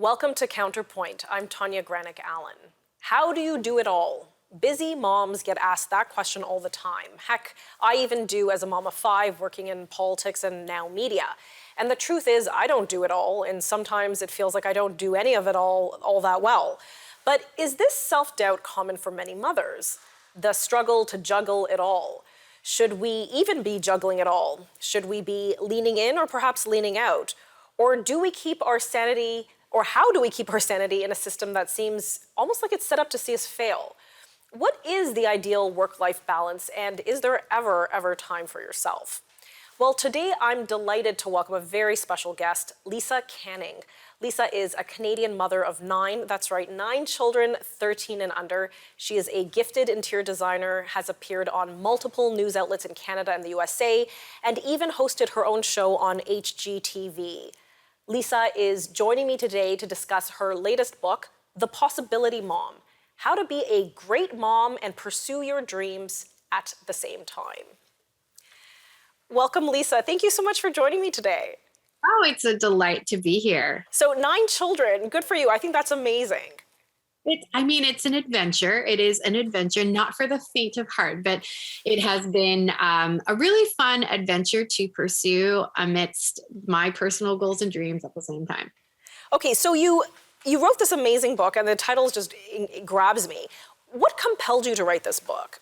Welcome to Counterpoint. I'm Tanya Granick Allen. How do you do it all? Busy moms get asked that question all the time. Heck, I even do as a mom of five working in politics and now media. And the truth is, I don't do it all, and sometimes it feels like I don't do any of it all that well. But is this self-doubt common for many mothers? The struggle to juggle it all? Should we even be juggling it all? Should we be leaning in or perhaps leaning out? Or do we keep our sanity, or how do we keep our sanity in a system that seems almost like it's set up to see us fail? What is the ideal work-life balance, and is there ever time for yourself? Well, today I'm delighted to welcome a very special guest, Lisa Canning. Lisa is a Canadian mother of 9, that's right, 9 children, 13 and under. She is a gifted interior designer, has appeared on multiple news outlets in Canada and the USA, and even hosted her own show on HGTV. Lisa is joining me today to discuss her latest book, The Possibility Mom: How to Be a Great Mom and Pursue Your Dreams at the Same Time. Welcome, Lisa. Thank you so much for joining me today. Oh, it's a delight to be here. So 9 children, good for you. I think that's amazing. It's an adventure. It is an adventure, not for the faint of heart, but it has been a really fun adventure to pursue amidst my personal goals and dreams at the same time. Okay, so you wrote this amazing book, and the title just it grabs me. What compelled you to write this book?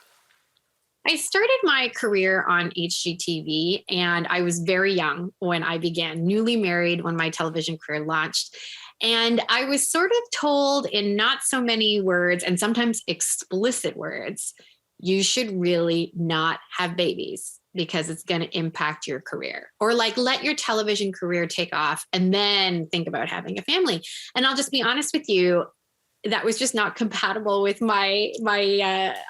I started my career on HGTV, and I was very young when I began, newly married when my television career launched. And I was sort of told in not so many words, and sometimes explicit words, you should really not have babies because it's going to impact your career. Or like, let your television career take off and then think about having a family. And I'll just be honest with you, that was just not compatible with my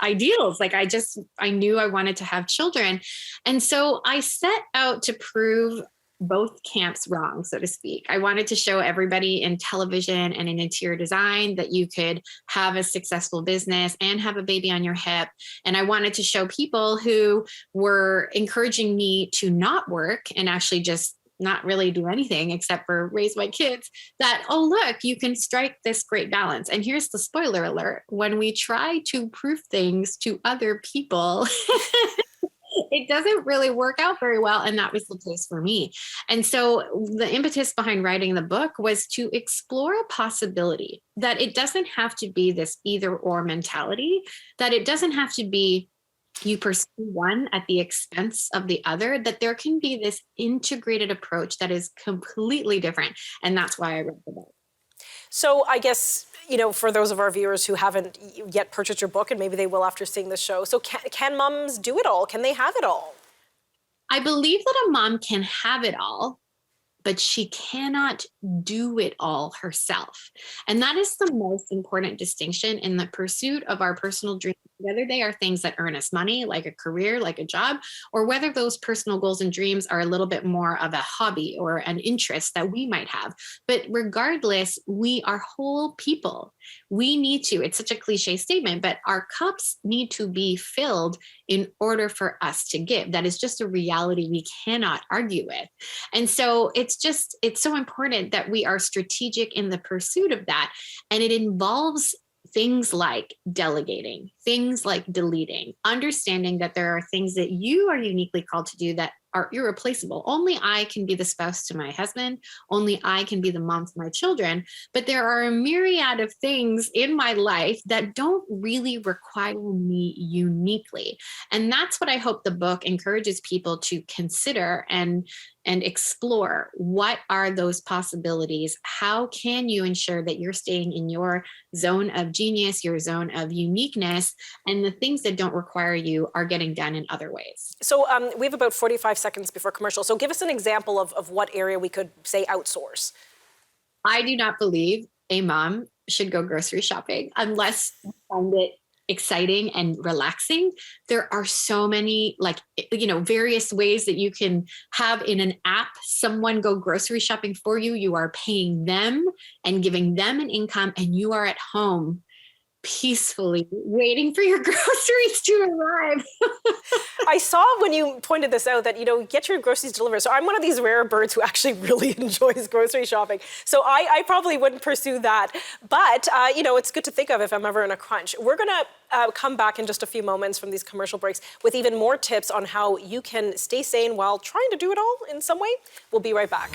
ideals. Like I knew I wanted to have children. And so I set out to prove both camps wrong, so to speak. I wanted to show everybody in television and in interior design that you could have a successful business and have a baby on your hip. And I wanted to show people who were encouraging me to not work and actually just not really do anything except for raise my kids, that, oh, look, you can strike this great balance. And here's the spoiler alert. When we try to prove things to other people, it doesn't really work out very well. And that was the case for me. And so the impetus behind writing the book was to explore a possibility that it doesn't have to be this either or mentality, that it doesn't have to be you pursue one at the expense of the other, that there can be this integrated approach that is completely different. And that's why I wrote the book. So I guess, for those of our viewers who haven't yet purchased your book, and maybe they will after seeing the show, so can moms do it all? Can they have it all? I believe that a mom can have it all, but she cannot do it all herself. And that is the most important distinction in the pursuit of our personal dreams, whether they are things that earn us money, like a career, like a job, or whether those personal goals and dreams are a little bit more of a hobby or an interest that we might have. But regardless, we are whole people. We need to, it's such a cliche statement, but our cups need to be filled in order for us to give. That is just a reality we cannot argue with. And so it's so important that we are strategic in the pursuit of that. And it involves things like delegating, things like deleting, understanding that there are things that you are uniquely called to do that are irreplaceable. Only I can be the spouse to my husband. Only I can be the mom to my children. But there are a myriad of things in my life that don't really require me uniquely. And that's what I hope the book encourages people to consider and explore. What are those possibilities? How can you ensure that you're staying in your zone of genius, your zone of uniqueness, and the things that don't require you are getting done in other ways? So we have about 45 seconds before commercial. So give us an example of what area we could, say, outsource. I do not believe a mom should go grocery shopping unless you find it exciting and relaxing. There are so many, various ways that you can have in an app someone go grocery shopping for you. You are paying them and giving them an income, and you are at home peacefully waiting for your groceries to arrive. I saw when you pointed this out that, get your groceries delivered. So I'm one of these rare birds who actually really enjoys grocery shopping. So I probably wouldn't pursue that. But, it's good to think of if I'm ever in a crunch. We're going to come back in just a few moments from these commercial breaks with even more tips on how you can stay sane while trying to do it all in some way. We'll be right back.